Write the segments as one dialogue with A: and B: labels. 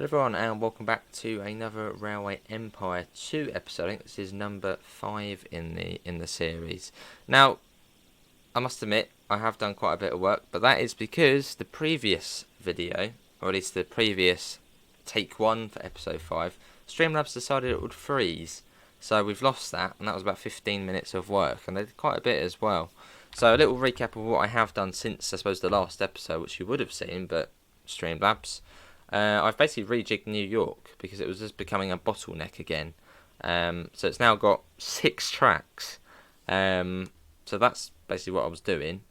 A: Hello everyone and welcome back to another Railway Empire 2 episode. I think this is number 5 in the series. Now, I must admit, I have done quite a bit of work, but that is because the previous video, or at least the previous take 1 for episode 5, Streamlabs decided it would freeze. So we've lost that, and that was about 15 minutes of work, and they did quite a bit as well. So a little recap of what I have done since, I suppose, the last episode, which you would have seen, but Streamlabs. I've basically rejigged New York because it was just becoming a bottleneck again. So it's now got 6 tracks. So that's basically what I was doing.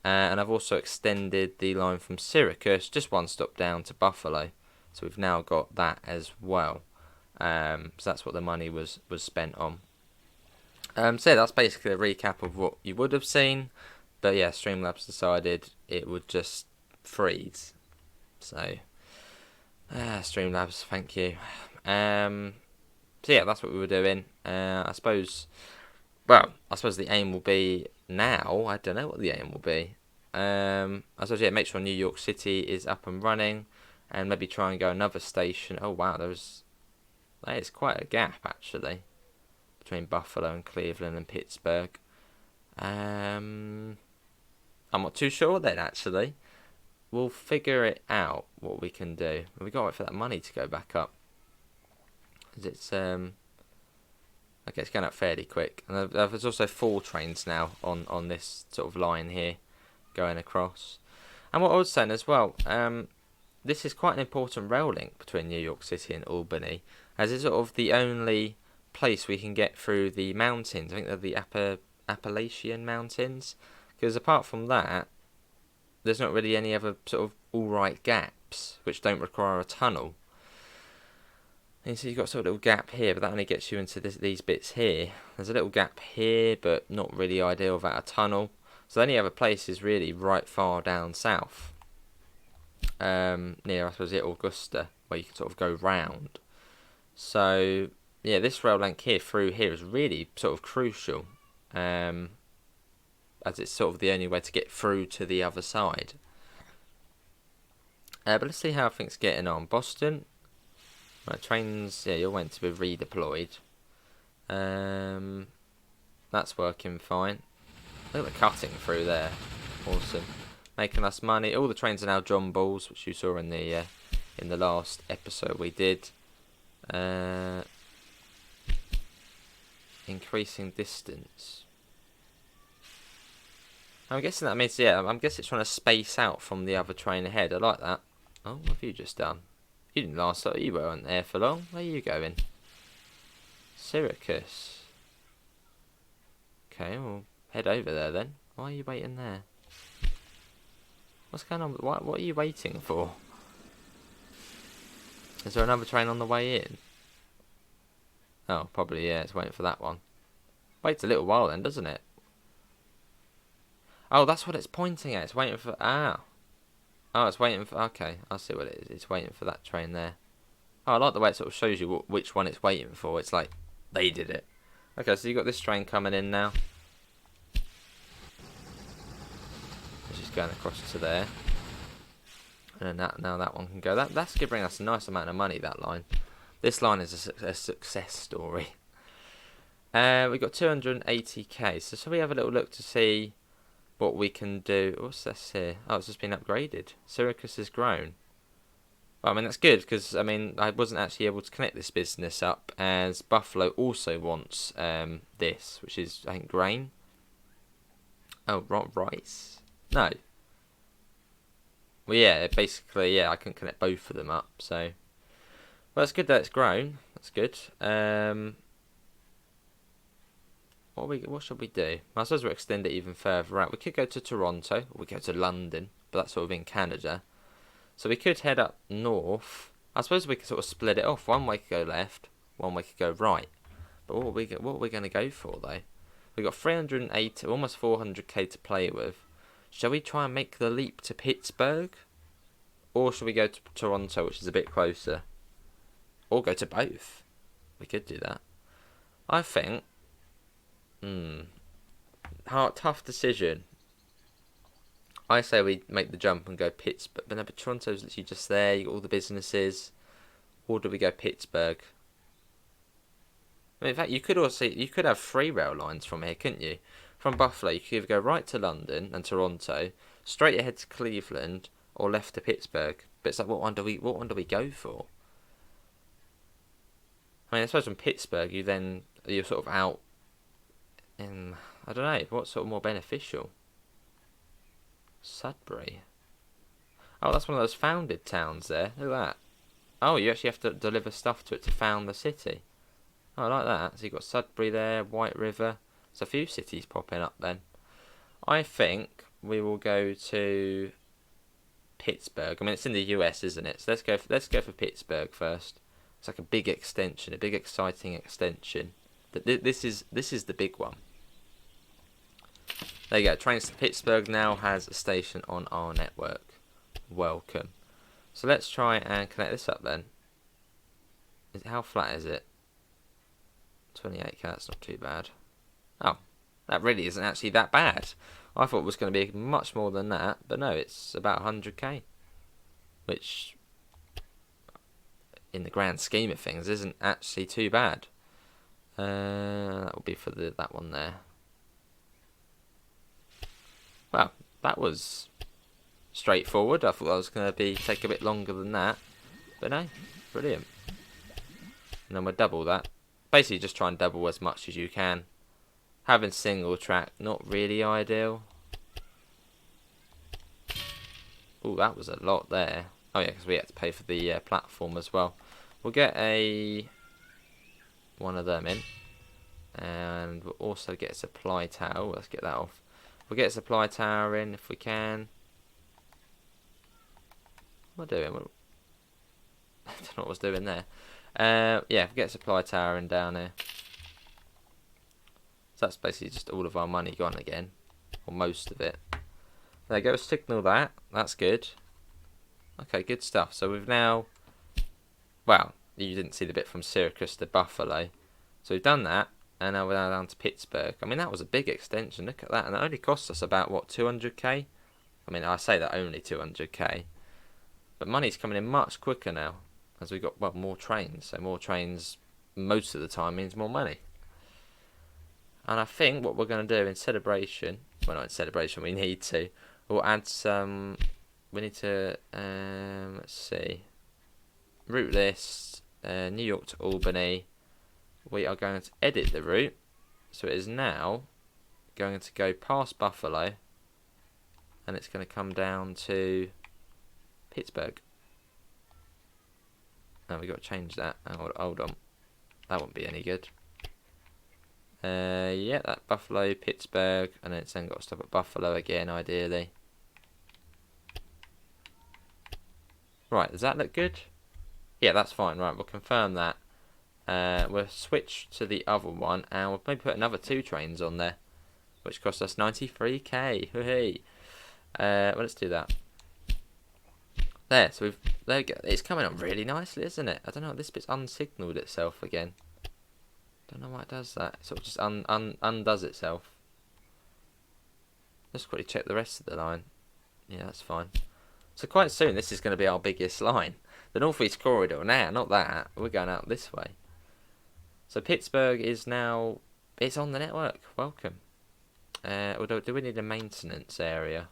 A: And I've also extended the line from Syracuse, just one stop down, to Buffalo. So we've now got that as well. So that's what the money was spent on. So yeah, that's basically a recap of what you would have seen. But yeah, Streamlabs decided it would just freeze. So... Streamlabs, thank you. So yeah, that's what we were doing. I suppose the aim will be now. I don't know what the aim will be. I suppose make sure New York City is up and running, and maybe try and go another station. Oh wow, that is quite a gap actually between Buffalo and Cleveland and Pittsburgh. I'm not too sure then actually. We'll figure it out what we can do. We got to wait for that money to go back up. It's okay, it's going up fairly quick. And there's also 4 trains now on this sort of line here, going across. And what I was saying as well, this is quite an important rail link between New York City and Albany, as it's sort of the only place we can get through the mountains. I think they're the Appalachian Mountains, because apart from that, there's not really any other sort of alright gaps which don't require a tunnel. And so you've got sort of a little gap here, but that only gets you into these bits here. There's a little gap here, but not really ideal without a tunnel. So the only other place is really right far down south, near I suppose Augusta, where you can sort of go round. So yeah, this rail link here through here is really sort of crucial. As it's sort of the only way to get through to the other side. But let's see how things getting on. Boston. Right, trains, yeah, you're meant to be redeployed. That's working fine. Look at the cutting through there. Awesome. Making us money. All the trains are now John Bulls, which you saw in the last episode we did. Increasing distance. I'm guessing that means, yeah, I'm guessing it's trying to space out from the other train ahead. I like that. Oh, what have you just done? You didn't last, you weren't there for long. Where are you going? Syracuse. Okay, we'll head over there then. Why are you waiting there? What's going on? What are you waiting for? Is there another train on the way in? Oh, probably, yeah, it's waiting for that one. Waits a little while then, doesn't it? Oh, that's what it's pointing at. It's waiting for... Ah. Oh, it's waiting for... Okay, I see what it is. It's waiting for that train there. Oh, I like the way it sort of shows you which one it's waiting for. It's like, they did it. Okay, so you've got this train coming in now. It's just going across to there. And then now that one can go. That's going to bring us a nice amount of money, that line. This line is a success story. We've got 280k. So shall we have a little look to see... what we can do. What's this here? Oh, it's just been upgraded. Syracuse has grown. Well, I mean, that's good because, I mean, I wasn't actually able to connect this business up, as Buffalo also wants this, which is, I think, grain. Oh, rice? No. Well, yeah, basically, yeah, I can connect both of them up, so... Well, it's good that it's grown. That's good. What should we do? I suppose we'll extend it even further out. We could go to Toronto, or we could go to London, but that's sort of in Canada. So we could head up north. I suppose we could sort of split it off. One way could go left, one way could go right. But what are we going to go for, though? We've got 380, almost 400k to play with. Shall we try and make the leap to Pittsburgh? Or shall we go to Toronto, which is a bit closer? Or go to both? We could do that. I think... tough decision. I say we make the jump and go Pittsburgh, but no, but Toronto's literally just there. You got all the businesses. or do we go Pittsburgh? I mean, in fact, you could have 3 rail lines from here, couldn't you? From Buffalo, you could either go right to London and Toronto, straight ahead to Cleveland, or left to Pittsburgh. But it's like, what one do we go for? I mean, I suppose from Pittsburgh, you're sort of out in, I don't know, what's sort of more beneficial? Sudbury. Oh, that's one of those founded towns there. Look at that. Oh, you actually have to deliver stuff to it to found the city. Oh, I like that. So you've got Sudbury there, White River. There's a few cities popping up then. I think we will go to Pittsburgh. I mean, it's in the US, isn't it? So let's go for Pittsburgh first. It's like a big extension, a big exciting extension. This is the big one. There you go. Trains to Pittsburgh now has a station on our network. Welcome. So let's try and connect this up then. How flat is it? 28k, that's not too bad. Oh, that really isn't actually that bad. I thought it was going to be much more than that, but no, it's about 100k. Which, in the grand scheme of things, isn't actually too bad. That will be for that one there. Well, that was straightforward. I thought that was going to take a bit longer than that. But no, brilliant. And then we'll double that. Basically just try and double as much as you can. Having single track, not really ideal. Oh, that was a lot there. Oh yeah, because we had to pay for the platform as well. We'll get one of them in. And we'll also get a supply tower. Let's get that off. We'll get a supply tower in if we can. What am I doing? I don't know what I was doing there. Yeah, we'll get a supply tower in down here. So that's basically just all of our money gone again. Or most of it. There you go, signal that. That's good. Okay, good stuff. So we've now... Well, you didn't see the bit from Syracuse to Buffalo. So we've done that. And now we're down to Pittsburgh. I mean, that was a big extension. Look at that. And it only cost us about, what, 200k? I mean, I say that only 200k. But money's coming in much quicker now. As we've got, well, more trains. So more trains most of the time means more money. And I think what we're going to do in celebration... Well, not in celebration, we need to. We'll add some... We need to... let's see. Route list. New York to Albany. We are going to edit the route. So it is now going to go past Buffalo. And it's going to come down to Pittsburgh. Now we've got to change that. Hold on. That won't be any good. Yeah, that Buffalo, Pittsburgh. And then it's then got to stop at Buffalo again, ideally. Right, does that look good? Yeah, that's fine. Right, we'll confirm that. We'll switch to the other one, and we'll maybe put another 2 trains on there, which cost us 93k. Hey, well, let's do that. There, so there we go. It's coming up really nicely, isn't it? I don't know. This bit's unsignaled itself again. Don't know why it does that. It sort of just undoes itself. Let's quickly check the rest of the line. Yeah, that's fine. So quite soon, this is going to be our biggest line. The Northeast Corridor. Now, not that. We're going out this way. So Pittsburgh is now... It's on the network. Welcome. Although, do we need a maintenance area?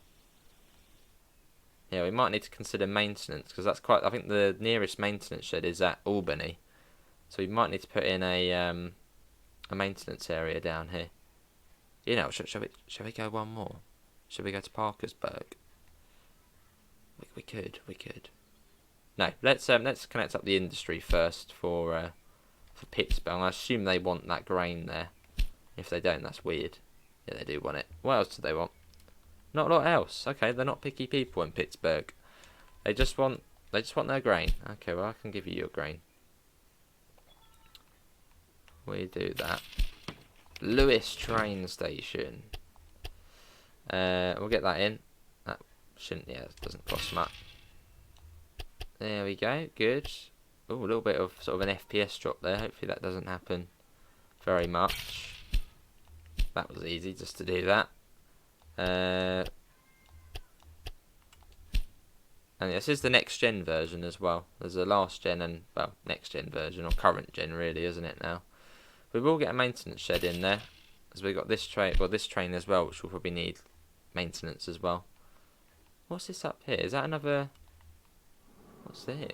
A: Yeah, we might need to consider maintenance, because that's quite... I think the nearest maintenance shed is at Albany. So we might need to put in a maintenance area down here. You know, shall we go one more? Should we go to Parkersburg? We could. No, let's connect up the industry first for Pittsburgh. I assume they want that grain there. If they don't, that's weird. Yeah, they do want it. What else do they want? Not a lot else. Okay, they're not picky people in Pittsburgh. They just want their grain. Okay, well I can give you your grain. We do that. Lewis train station. We'll get that in. That shouldn't. Yeah, it doesn't cost much. There we go. Good. Oh, a little bit of sort of an FPS drop there. Hopefully that doesn't happen very much. That was easy just to do that. And this is the next gen version as well. There's a last gen and, well, next gen version, or current gen really, isn't it now? We will get a maintenance shed in there, as we've got this train, well, this train as well, which will probably need maintenance as well. What's this up here? Is that another... What's this?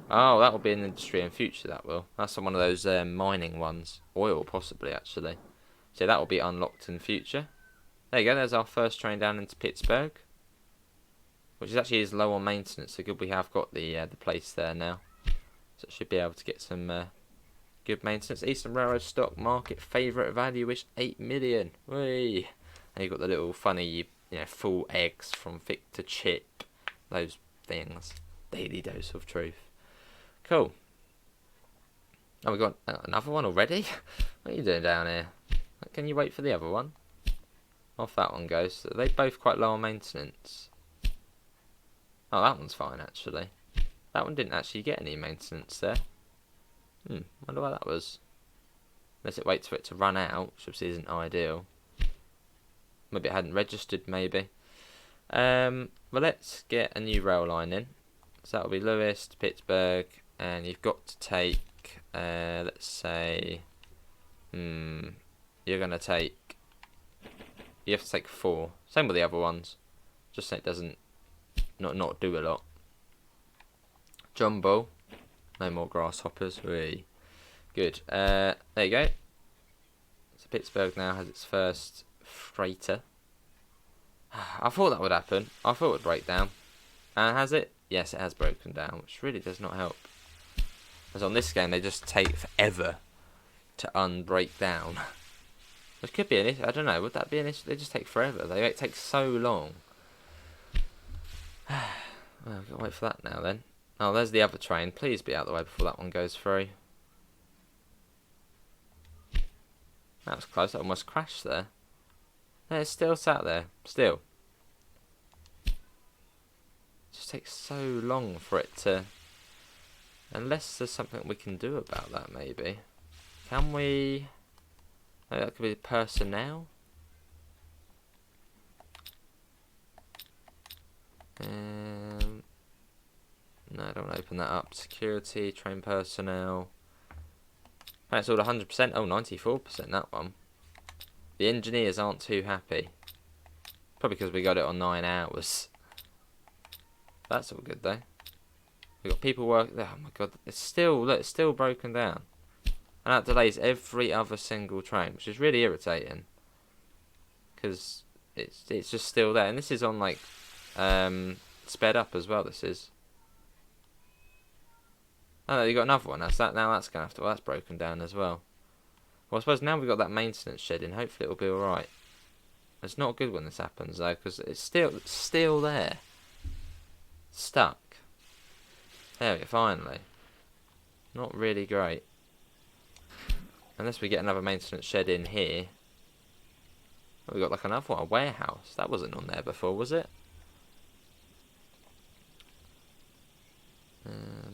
A: Oh, that will be an industry in future, that will. That's one of those mining ones. Oil, possibly, actually. So that will be unlocked in future. There you go, there's our first train down into Pittsburgh. Which is actually is low on maintenance, so good we have got the place there now. So it should be able to get some good maintenance. Eastern Railroad stock market favourite value is 8 million. Whee! And you've got the little funny, full eggs from thick to chip. Those things. Daily dose of truth. Cool. Oh, we got another one already? What are you doing down here? Can you wait for the other one? Off that one goes. So they're both quite low on maintenance. Oh, that one's fine, actually. That one didn't actually get any maintenance there. Wonder why that was. Unless it waits for it to run out, which obviously isn't ideal. Maybe it hadn't registered, maybe. Well, let's get a new rail line in. So that'll be Lewis to Pittsburgh. And you've got to take, let's say... you're going to take... You have to take 4. Same with the other ones. Just so it doesn't... Not do a lot. Jumbo. No more grasshoppers. Really good. There you go. So Pittsburgh now has its first freighter. I thought that would happen. I thought it would break down. And has it? Yes, it has broken down, which really does not help. As on this game, they just take forever to unbreak down. Which could be an issue. I don't know. Would that be an issue? They just take forever. They take so long. Well, I've got to wait for that now then. Oh, there's the other train. Please be out of the way before that one goes through. That was close. I almost crashed there. No, it's still sat there. Still. It just takes so long for it to... Unless there's something we can do about that, maybe. Can we... Maybe that could be personnel? No, I don't want to open that up. Security, train personnel. That's all 100%. Oh, 94% that one. The engineers aren't too happy. Probably because we got it on 9 hours. That's all good though. We got people working. Oh my god, it's still look, it's still broken down, and that delays every other single train, which is really irritating. Because it's just still there, and this is on like sped up as well. This is. Oh, no, you got another one. That's that. Now that's gonna have to. Well, that's broken down as well. Well, I suppose now we've got that maintenance shed in. Hopefully it'll be all right. It's not good when this happens though, because it's still there, stuck. There we go. Finally. Not really great. Unless we get another maintenance shed in here. Oh, we got like another one, a warehouse. That wasn't on there before, was it?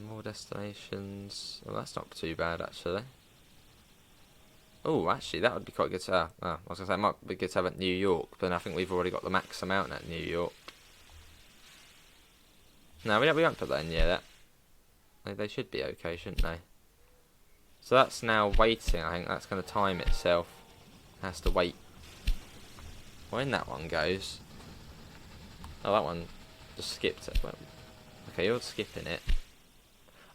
A: More destinations. Well, that's not too bad actually. Oh, actually, that would be quite good to have. I was going to say, it might be good to have at New York, but I think we've already got the max amount at New York. No, we won't put that in yet. They should be okay, shouldn't they? So that's now waiting. I think that's going to time itself. It has to wait. When that one goes. Oh, that one just skipped it. Okay, you're skipping it.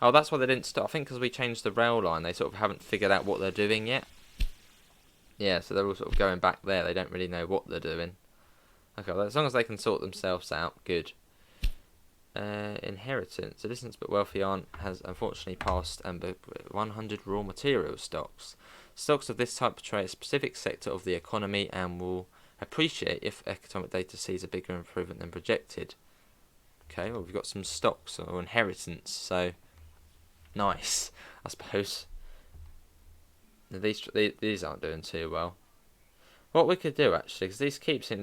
A: Oh, that's why they didn't stop. I think because we changed the rail line, they sort of haven't figured out what they're doing yet. Yeah, so they're all sort of going back there. They don't really know what they're doing. Okay, well, as long as they can sort themselves out, good. Inheritance. A distant but wealthy aunt has unfortunately passed 100 raw material stocks. Stocks of this type portray a specific sector of the economy and will appreciate if economic data sees a bigger improvement than projected. Okay, well, we've got some stocks or inheritance, so nice, I suppose. These aren't doing too well. What we could do actually, because these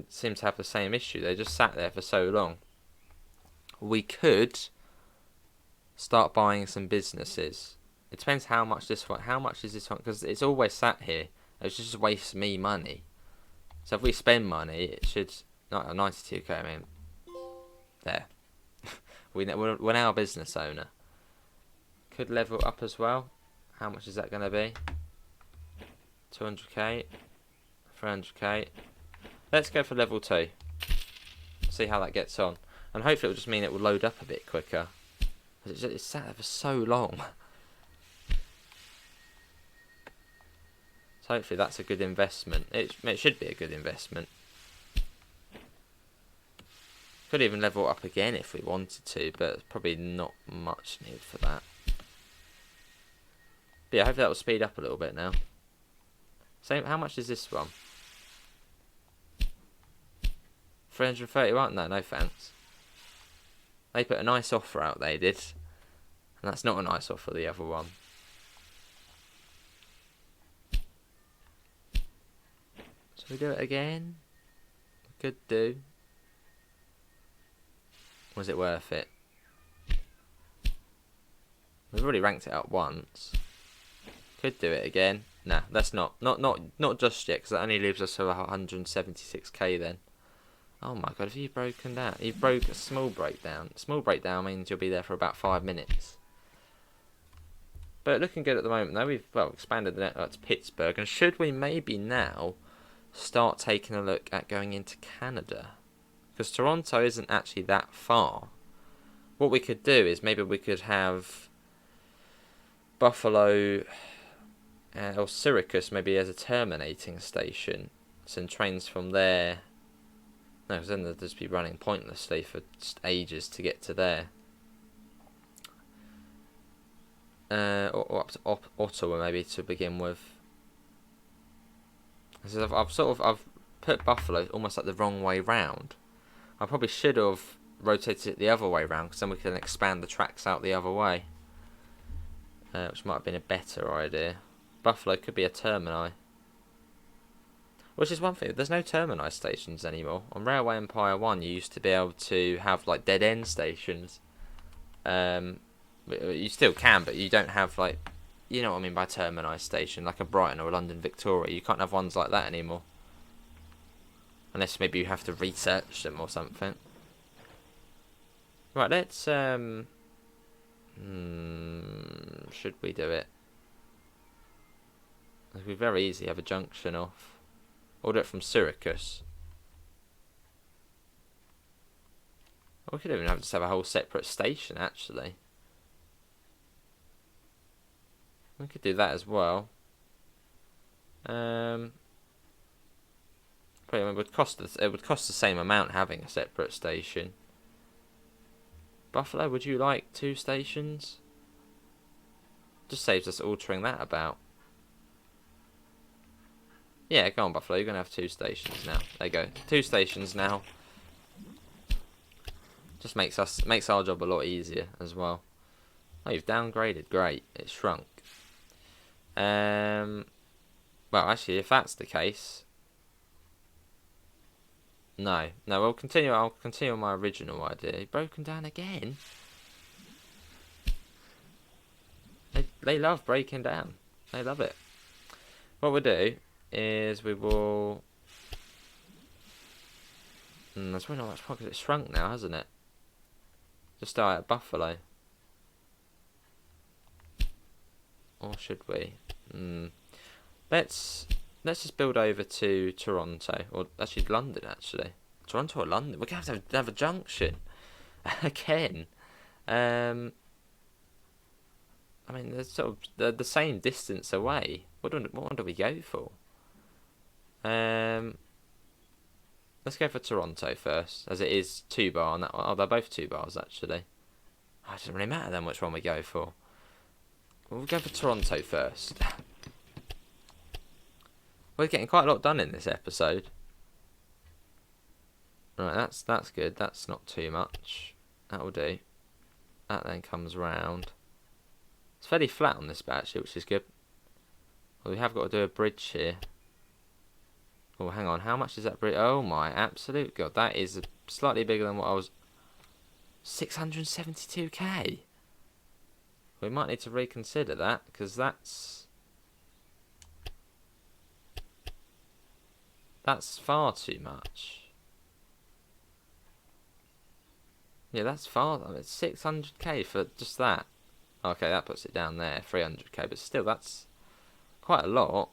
A: seem to have the same issue, they just sat there for so long. We could start buying some businesses. It depends how much this one. How much is this one? Because it's always sat here. It just wastes me money. So if we spend money, it should not 92k. I mean, there. We're now a business owner. Could level up as well. How much is that going to be? 200k, 300k. Let's go for level 2. See how that gets on. And hopefully it will just mean it will load up a bit quicker. It's sat there for so long. So hopefully that's a good investment. It should be a good investment. Could even level up again if we wanted to, but probably not much need for that. But yeah, hopefully that will speed up a little bit now. Same. How much is this one? 331? No thanks. They put a nice offer out, they did. And that's not a nice offer, the other one. Shall we do it again? Could do. Was it worth it? We've already ranked it up once. Could do it again. Nah, that's not just yet, because that only leaves us with 176k then. Oh my god, have you broken down? You broke a small breakdown. Small breakdown means you'll be there for about 5 minutes. But looking good at the moment though. We've expanded the network to Pittsburgh, and should we maybe now start taking a look at going into Canada? Because Toronto isn't actually that far. What we could do is maybe we could have Buffalo or Syracuse maybe as a terminating station. Send trains from there. No, because then they'll just be running pointlessly for just ages to get to there. Or up to Ottawa maybe to begin with. I've put Buffalo almost like the wrong way round. I probably should have rotated it the other way round, because then we can expand the tracks out the other way. Which might have been a better idea. Buffalo could be a termini. Which is one thing, there's no termini stations anymore. On Railway Empire 1 you used to be able to have like dead end stations. You still can, but you don't have like, you know what I mean by termini station, like a Brighton or a London Victoria. You can't have ones like that anymore. Unless maybe you have to research them or something. Right, let's should we do it? It'd be very easy, have a junction off. Or do it from Syracuse. Or we could even just have a whole separate station, actually. We could do that as well. Probably it would cost the same amount having a separate station. Buffalo, would you like 2 stations? Just saves us altering that about. Yeah, go on Buffalo, you're going to have 2 stations now. There you go. 2 stations now. Just makes our job a lot easier as well. Oh, you've downgraded. Great. It shrunk. Well, actually, if that's the case... No, I'll continue on my original idea. You've broken down again? They love breaking down. They love it. What we'll do is we will... That's really not much point because it's shrunk now, hasn't it? Just start at Buffalo. Or should we? Let's just build over to Toronto. Or actually London, actually. Toronto or London? We're going to have a junction. Again. I mean, they're sort of the same distance away. What one do we go for? Let's go for Toronto first, as it is 2 bar. And oh, they're both 2 bars, actually. Oh, it doesn't really matter then which one we go for. We'll go for Toronto first. We're getting quite a lot done in this episode. Right, that's good. That's not too much. That'll do. That then comes round. It's fairly flat on this bit actually, which is good. Well, we have got to do a bridge here. Oh, hang on. How much is that bridge? Oh my absolute god, that is slightly bigger than what I was. 672k. We might need to reconsider that, because that's far too much. Yeah, that's far. I mean, it's 600k for just that. Okay, that puts it down there, 300k, but still, that's quite a lot.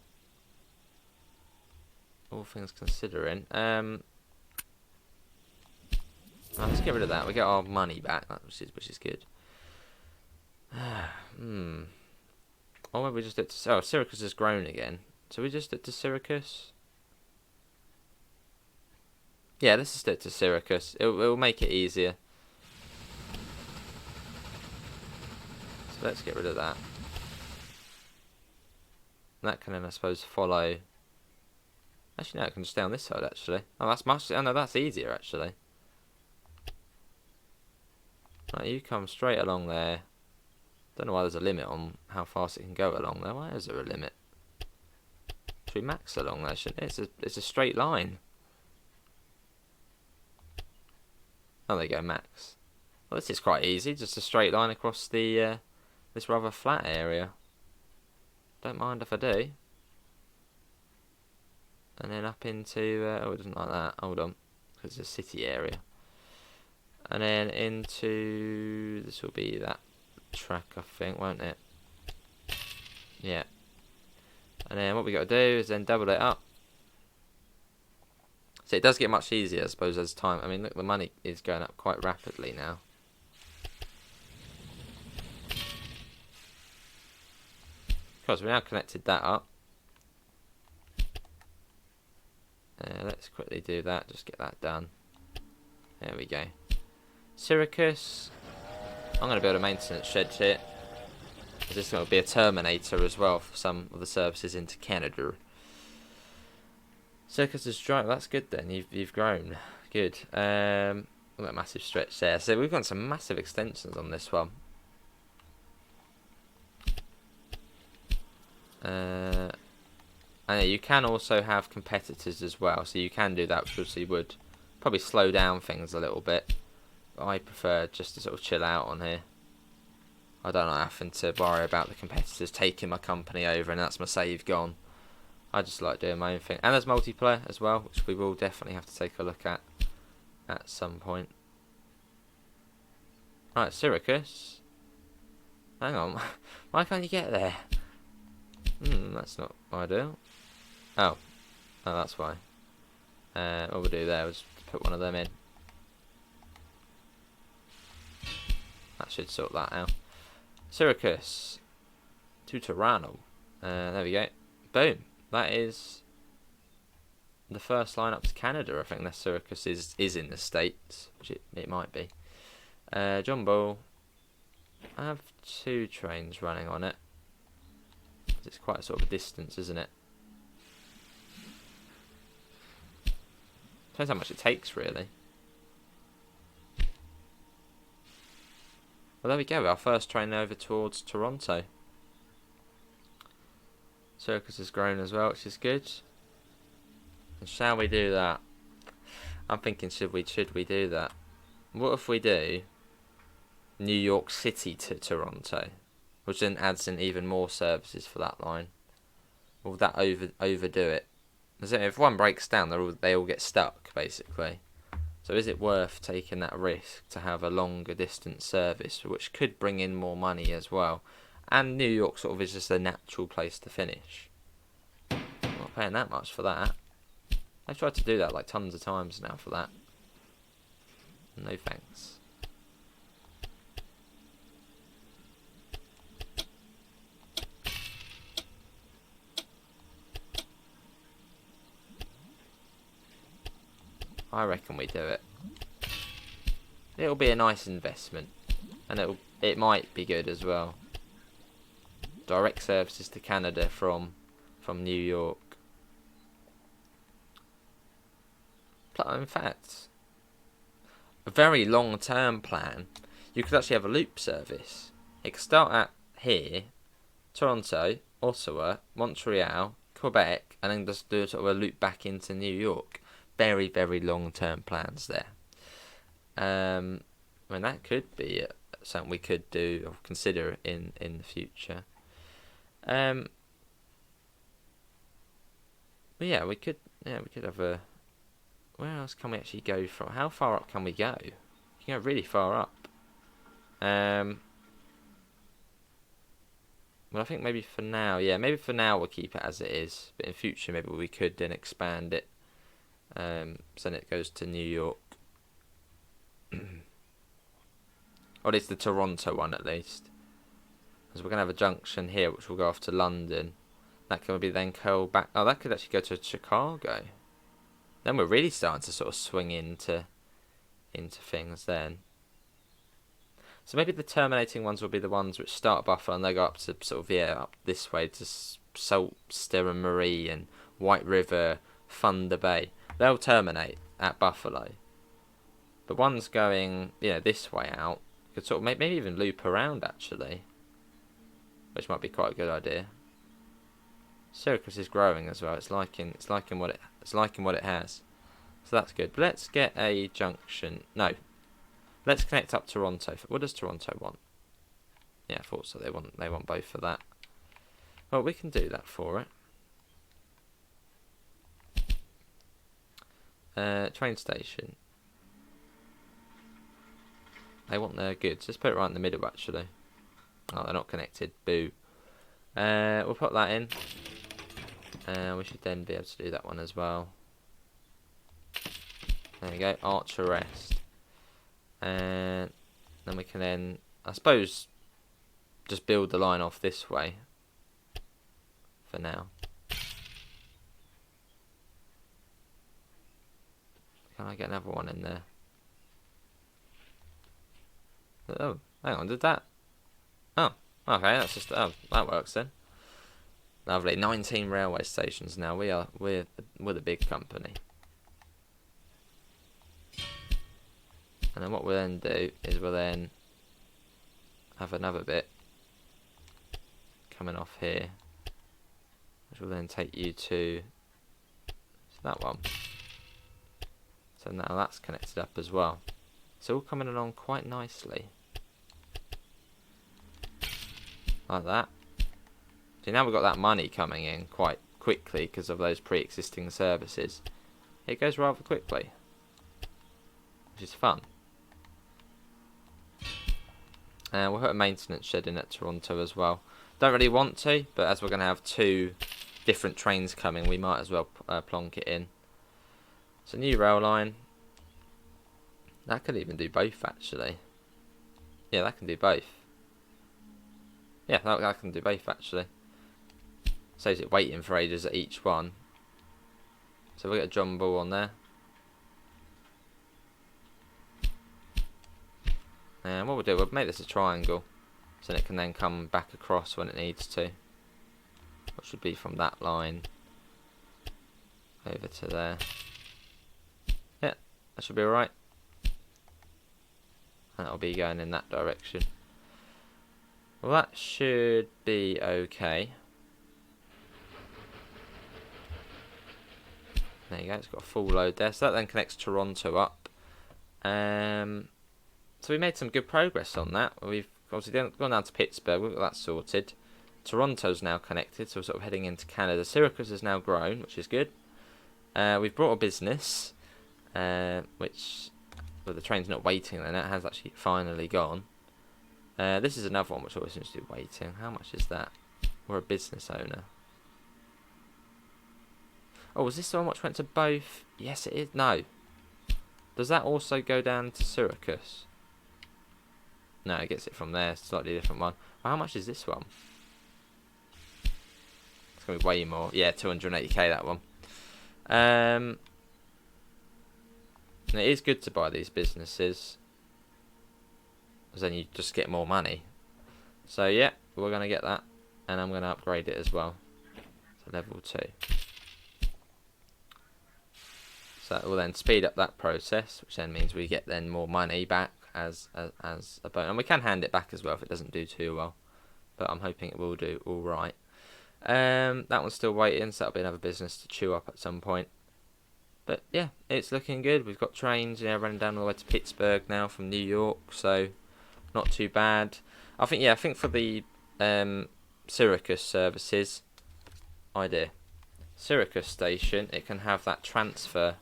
A: All things considering. Let's get rid of that. We get our money back, which is good. Or maybe we just did to... Oh, Syracuse has grown again. So we just did to Syracuse? Yeah, let's just do it to Syracuse. It'll make it easier. So let's get rid of that. And that can then, I suppose, follow... Actually, no, it can just stay on this side, actually. Oh, that's much... Oh, no, that's easier, actually. Right, you come straight along there. Don't know why there's a limit on how fast it can go along there. Why is there a limit? Should we max along there, shouldn't it? It's a straight line. Oh, there you go, max. Well, this is quite easy. Just a straight line across the this rather flat area. Don't mind if I do. And then up into... oh, it doesn't like that. Hold on. Because it's a city area. And then into... This will be that track, I think, won't it? Yeah. And then what we got to do is then double it up. So it does get much easier, I suppose, as time... I mean, look, the money is going up quite rapidly now. Of course, we now connected that up. Let's quickly do that, just get that done. There we go. Syracuse. I'm going to build a maintenance shed here. This is going to be a terminator as well for some of the services into Canada. Syracuse is dry. That's good then. You've grown. Good. Look at that massive stretch there. So we've got some massive extensions on this one. And yeah, you can also have competitors as well. So you can do that, which obviously would probably slow down things a little bit. But I prefer just to sort of chill out on here. I don't like having to worry about the competitors taking my company over and that's my save gone. I just like doing my own thing. And there's multiplayer as well, which we will definitely have to take a look at some point. Right, Syracuse. Hang on. Why can't you get there? That's not ideal. Oh, that's why. What we'll do there is put one of them in. That should sort that out. Syracuse to Toronto. There we go. Boom. That is the first line up to Canada. I think that Syracuse is in the States, which it might be. Jumbo. I have 2 trains running on it. It's quite a sort of a distance, isn't it? Depends how much it takes, really. Well, there we go. Our first train over towards Toronto. Syracuse has grown as well, which is good. And shall we do that? I'm thinking, should we do that? What if we do New York City to Toronto, which then adds in even more services for that line? Will that overdo it? If one breaks down, they all get stuck, basically. So is it worth taking that risk to have a longer distance service, which could bring in more money as well? And New York sort of is just a natural place to finish. I'm not paying that much for that. I've tried to do that like tons of times now for that. No thanks. I reckon we do it. It'll be a nice investment, and it might be good as well. Direct services to Canada from New York. In fact, a very long-term plan. You could actually have a loop service. It could start at here, Toronto, Ottawa, Montreal, Quebec, and then just do sort of a loop back into New York. Very, very long-term plans there. I mean, that could be something we could do or consider in the future. But yeah, we could have a... Where else can we actually go from? How far up can we go? can go really far up. Well, I think maybe for now, yeah, maybe for now we'll keep it as it is. But in future, maybe we could then expand it. So then it goes to New York. Or it's the Toronto one at least. Because we're going to have a junction here which will go off to London. That could be then curl back. Oh, that could actually go to Chicago. Then we're really starting to sort of swing into things then. So maybe the terminating ones will be the ones which start Buffalo and they go up to sort of, yeah, up this way to Saltster and Marie and White River, Thunder Bay. They'll terminate at Buffalo. The ones going, you know, this way out could sort of maybe even loop around actually, which might be quite a good idea. Syracuse is growing as well. It's liking what it has. So that's good. But let's get a junction. No. Let's connect up Toronto. What does Toronto want? Yeah, I thought so. They want both for that. Well, we can do that for it. Train station. They want their goods. Let's put it right in the middle, actually. Oh, they're not connected. Boo. We'll put that in. We should then be able to do that one as well. There we go. Arch arrest. And then we can then, I suppose, just build the line off this way for now. Can I get another one in there? Oh, hang on, did that? Oh, okay, that's just, oh, that works then. Lovely, 19 railway stations now. We're the big company. And then what we'll then do is we'll then have another bit coming off here, which will then take you to that one. So now that's connected up as well. It's all coming along quite nicely. Like that. See, now we've got that money coming in quite quickly because of those pre-existing services. It goes rather quickly, which is fun. We'll put a maintenance shed in at Toronto as well. Don't really want to, but as we're going to have two different trains coming, we might as well plonk it in. It's a new rail line. That could even do both, actually. Yeah, that can do both. Yeah, that can do both, actually. Saves it waiting for ages at each one. So we'll get a jumbo on there. And what we'll do, we'll make this a triangle, so it can then come back across when it needs to. What should be from that line over to there. Yeah, that should be alright. And that'll be going in that direction. Well, that should be okay. There you go, it's got a full load there. So that then connects Toronto up. So we made some good progress on that. We've obviously gone down to Pittsburgh, we've got that sorted. Toronto's now connected, so we're sort of heading into Canada. Syracuse has now grown, which is good. We've brought a business, which, well, the train's not waiting then, it has actually finally gone. This is another one which always seems to be waiting. How much is that? We're a business owner. Oh, was this the one which went to both? Yes, it is. No. Does that also go down to Syracuse? No, it gets it from there. Slightly different one. Well, how much is this one? It's going to be way more. Yeah, 280k that one. And it is good to buy these businesses, because then you just get more money. So yeah, we're going to get that. And I'm going to upgrade it as well. So level 2. So that will then speed up that process, which then means we get then more money back as a bonus. And we can hand it back as well if it doesn't do too well. But I'm hoping it will do all right. That one's still waiting, so that'll be another business to chew up at some point. But yeah, it's looking good. We've got trains, running down all the way to Pittsburgh now from New York, so not too bad. I think for the Syracuse services, idea. Syracuse station, it can have that transfer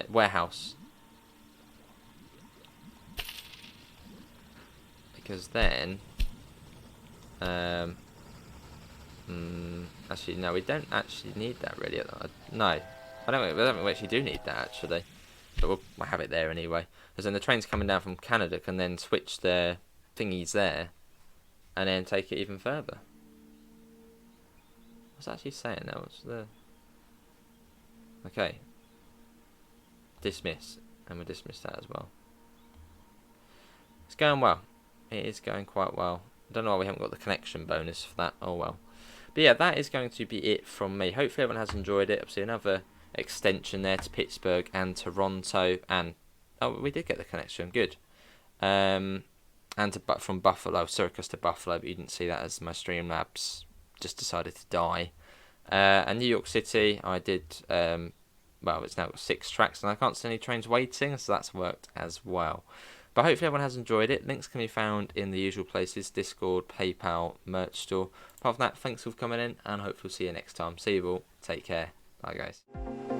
A: warehouse. because then, actually no, we don't actually need that really. No, I don't think we actually do need that actually, but we'll have it there anyway. Because then the trains coming down from Canada can then switch their thingies there, and then take it even further. What's it actually saying now? What's the... Okay. Dismiss. And we'll dismiss that as well. It's going well. It is going quite well. I don't know why we haven't got the connection bonus for that. Oh well. But yeah, that is going to be it from me. Hopefully everyone has enjoyed it. Obviously another extension there to Pittsburgh and Toronto. And... oh, we did get the connection. Good. And from Buffalo. Syracuse to Buffalo. But you didn't see that as my Streamlabs just decided to die. And New York City, I did, well, it's now got 6 tracks, and I can't see any trains waiting, so that's worked as well. But hopefully everyone has enjoyed it. Links can be found in the usual places: Discord, PayPal, merch store. Apart from that, thanks for coming in, and hopefully we'll see you next time. See you all. Take care. Bye, guys.